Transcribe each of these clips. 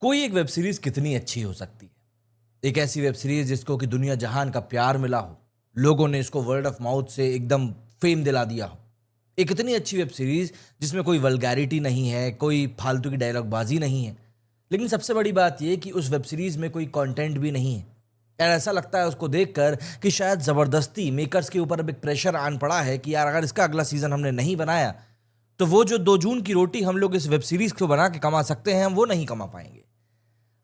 कोई एक web series कितनी अच्छी हो सकती है। एक ऐसी वेब सीरीज जिसको कि दुनिया जहान का प्यार मिला हो, लोगों ने इसको वर्ड ऑफ माउथ से एकदम फेम दिला दिया हो। एक इतनी अच्छी वेब सीरीज जिसमें कोई वल्गैरिटी नहीं है, कोई फालतू की डायलॉग बाजी नहीं है। लेकिन सबसे बड़ी बात यह कि उस वेब सीरीज में कोई कंटेंट भी नहीं है। यार ऐसा लगता है उसको देखकर कि शायद जबरदस्ती मेकर्स के ऊपर अब एक प्रेशर आन पड़ा है कि यार अगर इसका अगला सीजन हमने नहीं बनाया तो वो जो 2 जून की रोटी हम लोग इस वेब सीरीज को बना के कमा सकते हैं हम वो नहीं कमा पाएंगे।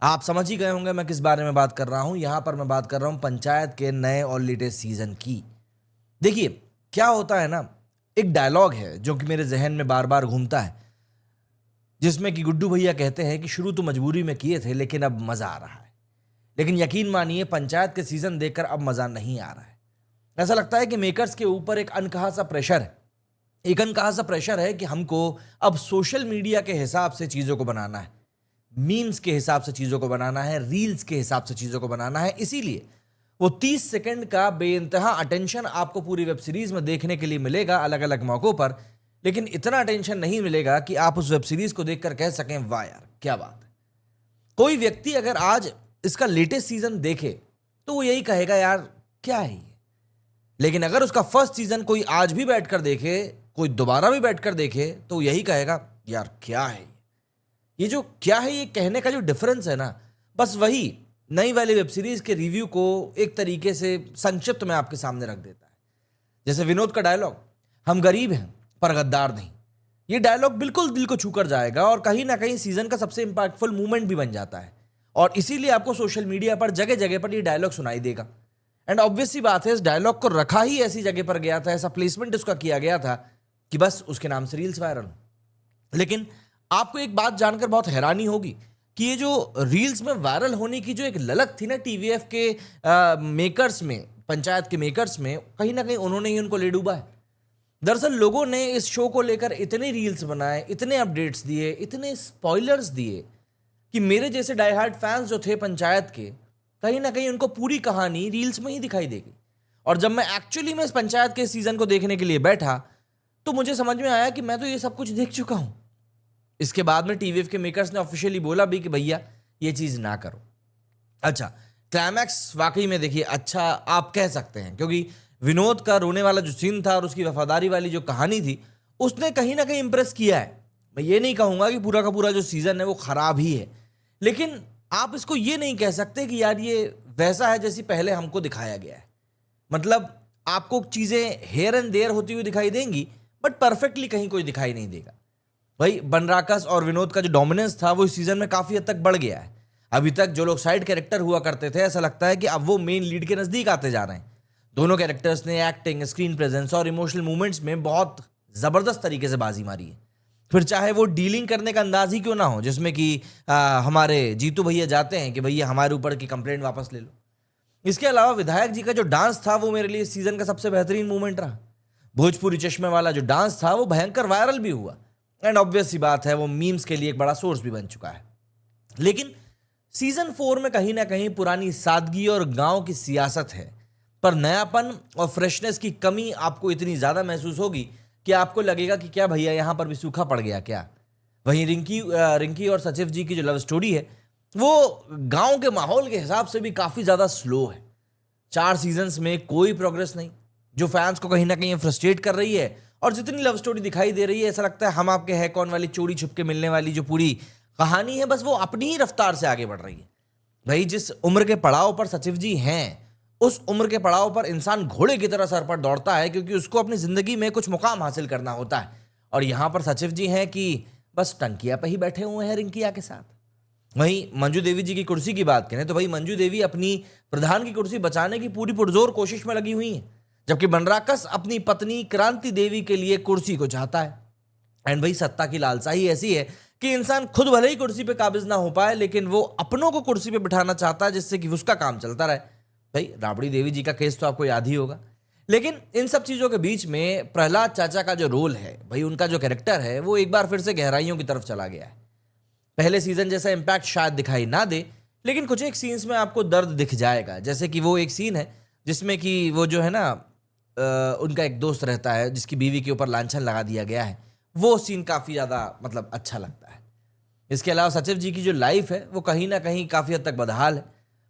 आप समझ ही गए होंगे मैं किस बारे में बात कर रहा हूं। यहां पर मैं बात कर रहा हूं पंचायत के नए और लेटेस्ट सीजन की। देखिए, क्या होता है ना, एक डायलॉग है जो कि मेरे जहन में बार बार घूमता है, जिसमें कि गुड्डू भैया कहते हैं कि शुरू तो मजबूरी में किए थे लेकिन अब मजा आ रहा है। लेकिन यकीन मानिए, पंचायत के सीजन देखकर अब मजा नहीं आ रहा है। ऐसा लगता है कि मेकर्स के ऊपर एक अनकहा सा प्रेशर है। एक अनकहा सा प्रेशर है कि हमको अब सोशल मीडिया के हिसाब से चीजों को बनाना है, मीम्स के हिसाब से चीजों को बनाना है, रील्स के हिसाब से चीजों को बनाना है। इसीलिए वो 30 सेकंड का बेइंतहा अटेंशन आपको पूरी वेब सीरीज में देखने के लिए मिलेगा अलग अलग मौकों पर। लेकिन इतना अटेंशन नहीं मिलेगा कि आप उस वेब सीरीज को देखकर कह सकें वाह यार क्या बात है। कोई व्यक्ति अगर आज इसका लेटेस्ट सीजन देखे तो वो यही कहेगा यार क्या है ये। लेकिन अगर उसका फर्स्ट सीजन कोई आज भी बैठकर देखे, कोई दोबारा भी बैठकर देखे, तो यही कहेगा यार क्या है ये। जो क्या है ये कहने का जो डिफरेंस है ना, बस वही नई वाली वेब सीरीज के रिव्यू को एक तरीके से संक्षिप्त में आपके सामने रख देता है। जैसे विनोद का डायलॉग, हम गरीब हैं पर गद्दार नहीं। ये डायलॉग बिल्कुल दिल को छूकर जाएगा और कहीं ना कहीं सीजन का सबसे इंपैक्टफुल मूवमेंट भी बन जाता है। और इसीलिए आपको सोशल मीडिया पर जगह जगह पर ये डायलॉग सुनाई देगा। एंड ऑब्वियस सी बात है, इस डायलॉग को रखा ही ऐसी जगह पर गया था, ऐसा प्लेसमेंट इसका किया गया था कि बस उसके नाम से रील्स वायरल हो। लेकिन आपको एक बात जानकर बहुत हैरानी होगी कि ये जो रील्स में वायरल होने की जो एक ललक थी ना टीवीएफ के मेकर्स में, पंचायत के मेकर्स में, कहीं ना कहीं उन्होंने ही उनको ले डूबा है। दरअसल लोगों ने इस शो को लेकर इतने रील्स बनाए, इतने अपडेट्स दिए, इतने स्पॉयलर्स दिए कि मेरे जैसे डाई हार्ड फैंस जो थे पंचायत के, कहीं ना कहीं उनको पूरी कहानी रील्स में ही दिखाई देगी। और जब मैं एक्चुअली में इस पंचायत के सीजन को देखने के लिए बैठा तो मुझे समझ में आया कि मैं तो ये सब कुछ देख चुका हूं। इसके बाद में टीवीएफ के मेकर्स ने ऑफिशियली बोला भी कि भैया ये चीज ना करो। अच्छा, क्लाइमैक्स वाकई में देखिए अच्छा आप कह सकते हैं, क्योंकि विनोद का रोने वाला जो सीन था और उसकी वफादारी वाली जो कहानी थी उसने कहीं ना कहीं इंप्रेस किया है। मैं ये नहीं कहूंगा कि पूरा का पूरा जो सीजन है वो खराब ही है, लेकिन आप इसको ये नहीं कह सकते कि यार ये वैसा है जैसी पहले हमको दिखाया गया है। मतलब आपको चीजें हेयर एंड देयर होती हुई दिखाई देंगी, बट परफेक्टली कहीं कोई दिखाई नहीं देगा। भाई बनराकस और विनोद का जो डोमिनेंस था वो इस सीजन में काफी हद तक बढ़ गया है। अभी तक जो लोग साइड कैरेक्टर हुआ करते थे, ऐसा लगता है कि अब वो मेन लीड के नजदीक आते जा रहे हैं। दोनों कैरेक्टर्स ने एक्टिंग, स्क्रीन प्रेजेंस और इमोशनल मूवमेंट्स में बहुत जबरदस्त तरीके से बाजी मारी है। फिर चाहे वो डीलिंग करने का अंदाज ही क्यों ना हो, जिसमें कि हमारे जीतू भैया जाते हैं कि भैया हमारे ऊपर की कंप्लेंट वापस ले लो। इसके अलावा विधायक जी का जो डांस था वो मेरे लिए इस सीजन का सबसे बेहतरीन मूवमेंट रहा। भोजपुरी चश्मे वाला जो डांस था वो भयंकर वायरल भी हुआ। एंड ऑब्वियस सी बात है वो मीम्स के लिए एक बड़ा सोर्स भी बन चुका है। लेकिन सीजन 4 में कहीं ना कहीं पुरानी सादगी और गांव की सियासत है, पर नयापन और फ्रेशनेस की कमी आपको इतनी ज्यादा महसूस होगी कि आपको लगेगा कि क्या भैया यहां पर भी सूखा पड़ गया क्या। वहीं रिंकी और सचिव जी की जो लव स्टोरी है वो गांव के माहौल के हिसाब से भी काफी ज्यादा स्लो है। 4 सीजन्स में कोई प्रोग्रेस नहीं, जो फैंस को कहीं ना कहीं फ्रस्ट्रेट कर रही है। और जितनी लव स्टोरी दिखाई दे रही है, ऐसा लगता है हम आपके है कौन वाली चोरी छुप के मिलने वाली जो पूरी कहानी है, बस वो अपनी ही रफ्तार से आगे बढ़ रही है। भाई जिस उम्र के पड़ाव पर सचिव जी हैं, उस उम्र के पड़ाव पर इंसान घोड़े की तरह सर पर दौड़ता है, क्योंकि उसको अपनी जिंदगी में कुछ मुकाम हासिल करना होता है। और यहां पर सचिव जी हैं कि बस टंकिया पे ही बैठे हुए हैं रिंकिया के साथ। वहीं मंजू देवी जी की कुर्सी की बात करें तो भाई मंजू देवी अपनी प्रधान की कुर्सी बचाने की पूरी पुरजोर कोशिश में लगी हुई है, जबकि बनराकस अपनी पत्नी क्रांति देवी के लिए कुर्सी को चाहता है। एंड भाई सत्ता की लालसा ही ऐसी है कि इंसान खुद भले ही कुर्सी पे काबिज ना हो पाए, लेकिन वो अपनों को कुर्सी पे बिठाना चाहता है जिससे कि उसका काम चलता रहे। भाई राबड़ी देवी जी का केस तो आपको याद ही होगा। लेकिन इन सब चीजों के बीच में प्रहलाद चाचा का जो रोल है, भाई उनका जो कैरेक्टर है वो एक बार फिर से गहराइयों की तरफ चला गया है। पहले सीजन जैसा इंपैक्ट शायद दिखाई ना दे, लेकिन कुछ एक सीन्स में आपको दर्द दिख जाएगा। जैसे कि वो एक सीन है जिसमें कि वो जो है ना उनका एक दोस्त रहता है जिसकी बीवी के ऊपर लांछन लगा दिया गया है। वो सीन काफी ज्यादा मतलब अच्छा लगता है। इसके अलावा सचिव जी की जो लाइफ है वो कहीं ना कहीं काफ़ी हद तक बदहाल है।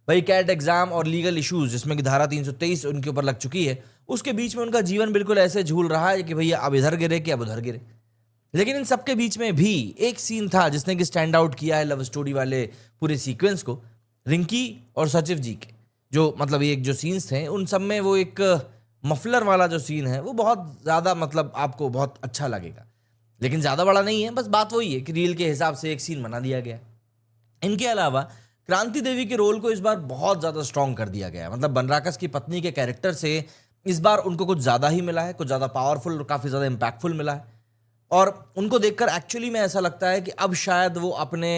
भाई कैट एग्जाम और लीगल इश्यूज जिसमें कि धारा 323 उनके ऊपर लग चुकी है, उसके बीच में उनका जीवन बिल्कुल ऐसे झूल रहा है कि भैया अब इधर गिरे कि अब उधर गिरे। लेकिन इन सबके बीच में भी एक सीन था जिसने कि स्टैंड आउट किया है लव स्टोरी वाले पूरे सीक्वेंस को। रिंकी और सचिव जी के जो मतलब ये एक जो सीन्स थे उन सब में वो एक मफलर वाला जो सीन है वो बहुत ज़्यादा मतलब आपको बहुत अच्छा लगेगा, लेकिन ज़्यादा बड़ा नहीं है। बस बात वही है कि रील के हिसाब से एक सीन बना दिया गया। इनके अलावा क्रांति देवी के रोल को इस बार बहुत ज़्यादा स्ट्रॉन्ग कर दिया गया है। मतलब बनराकस की पत्नी के कैरेक्टर से इस बार उनको कुछ ज़्यादा ही मिला है, कुछ ज़्यादा पावरफुल और काफ़ी ज़्यादा इम्पैक्टफुल मिला है। और उनको देखकर एक्चुअली में ऐसा लगता है कि अब शायद वो अपने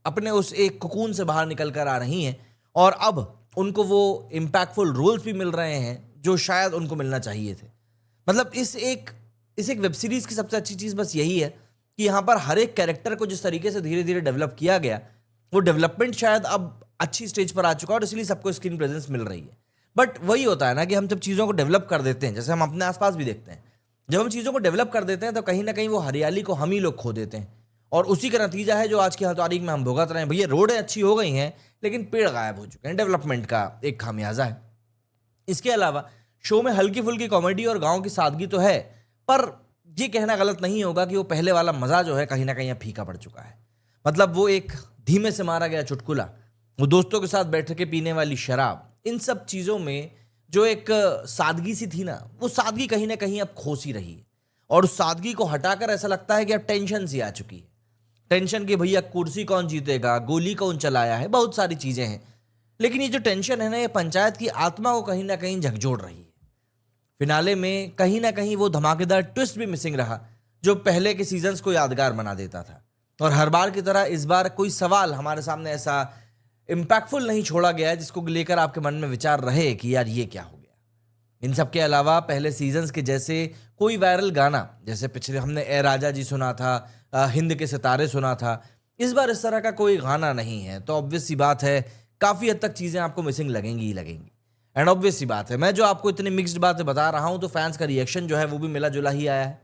अपने उस एक कोकून से बाहर निकल कर आ रही हैं और अब उनको वो इम्पैक्टफुल रोल्स भी मिल रहे हैं जो शायद उनको मिलना चाहिए थे। मतलब इस एक वेब सीरीज़ की सबसे अच्छी चीज़ बस यही है कि यहाँ पर हर एक कैरेक्टर को जिस तरीके से धीरे धीरे डेवलप किया गया, वो डेवलपमेंट शायद अब अच्छी स्टेज पर आ चुका है और इसलिए सबको स्क्रीन प्रेजेंस मिल रही है। बट वही होता है ना कि हम जब चीज़ों को डेवलप कर देते हैं, जैसे हम अपने आसपास भी देखते हैं, जब हम चीज़ों को डेवलप कर देते हैं तो कहीं ना कहीं वो हरियाली को हम ही लोग खो देते हैं। और उसी का नतीजा है जो आज की तारीख में हम भुगत रहे हैं। भैया रोडें अच्छी हो गई हैं लेकिन पेड़ गायब हो चुके हैं, डेवलपमेंट का एक खामियाजा है। इसके अलावा शो में हल्की फुल्की कॉमेडी और गांव की सादगी तो है, पर ये कहना गलत नहीं होगा कि वो पहले वाला मज़ा जो है कहीं ना कहीं अब फीका पड़ चुका है। मतलब वो एक धीमे से मारा गया चुटकुला, वो दोस्तों के साथ बैठ के पीने वाली शराब, इन सब चीज़ों में जो एक सादगी सी थी ना, वो सादगी कहीं ना कहीं अब खो सी रही है। और उस सादगी को हटाकर ऐसा लगता है कि अब टेंशन सी आ चुकी है। टेंशन कि भैया कुर्सी कौन जीतेगा, गोली कौन चलाया है, बहुत सारी चीज़ें हैं। लेकिन ये जो टेंशन है ना, ये पंचायत की आत्मा को कहीं ना कहीं झकझोर रही है। फिनाले में कहीं ना कहीं वो धमाकेदार ट्विस्ट भी मिसिंग रहा जो पहले के सीजन्स को यादगार बना देता था। और हर बार की तरह इस बार कोई सवाल हमारे सामने ऐसा इम्पैक्टफुल नहीं छोड़ा गया है जिसको लेकर आपके मन में विचार रहे कि यार ये क्या हो गया। इन सब के अलावा पहले सीजन्स के जैसे कोई वायरल गाना, जैसे पिछले हमने ए राजा जी सुना था, हिंद के सितारे सुना था, इस बार इस तरह का कोई गाना नहीं है। तो ऑब्वियस सी बात है काफ़ी हद तक चीज़ें आपको मिसिंग लगेंगी ही लगेंगी। एंड ऑब्वियस सी बात है, मैं जो आपको इतनी मिक्स्ड बातें बता रहा हूँ तो फैंस का रिएक्शन जो है वो भी मिला जुला ही आया है।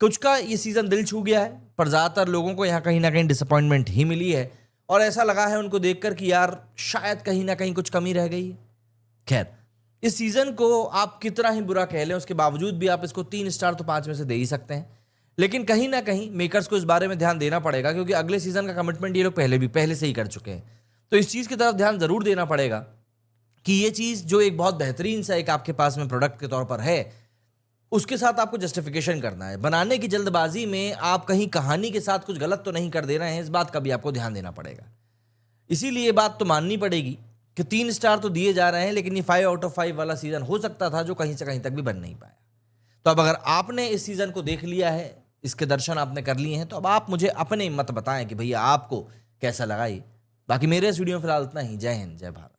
कुछ का ये सीज़न दिल छू गया है, पर ज़्यादातर लोगों को यहाँ कहीं ना कहीं डिसअपॉइंटमेंट ही मिली है और ऐसा लगा है उनको देखकर कि यार शायद कहीं ना कहीं कुछ कमी रह गई है। खैर, इस सीज़न को आप कितना ही बुरा कह लें, उसके बावजूद भी आप इसको 3 स्टार तो 5 में से दे ही सकते हैं। लेकिन कहीं ना कहीं मेकर्स को इस बारे में ध्यान देना पड़ेगा क्योंकि अगले सीज़न का कमिटमेंट ये लोग पहले से ही कर चुके हैं। तो इस चीज़ की तरफ ध्यान ज़रूर देना पड़ेगा कि ये चीज़ जो एक बहुत बेहतरीन सा एक आपके पास में प्रोडक्ट के तौर पर है, उसके साथ आपको जस्टिफिकेशन करना है। बनाने की जल्दबाजी में आप कहीं कहानी के साथ कुछ गलत तो नहीं कर दे रहे हैं, इस बात का भी आपको ध्यान देना पड़ेगा। इसीलिए ये बात तो माननी पड़ेगी कि 3 स्टार तो दिए जा रहे हैं, लेकिन ये 5 आउट ऑफ 5 वाला सीज़न हो सकता था जो कहीं से कहीं तक भी बन नहीं पाया। तो अब अगर आपने इस सीज़न को देख लिया है, इसके दर्शन आपने कर लिए हैं, तो अब आप मुझे अपने मत बताएं कि भैया आपको कैसा लगा ये। बाकी मेरे इस वीडियो में फिलहाल इतना ही। जय हिंद, जय भारत।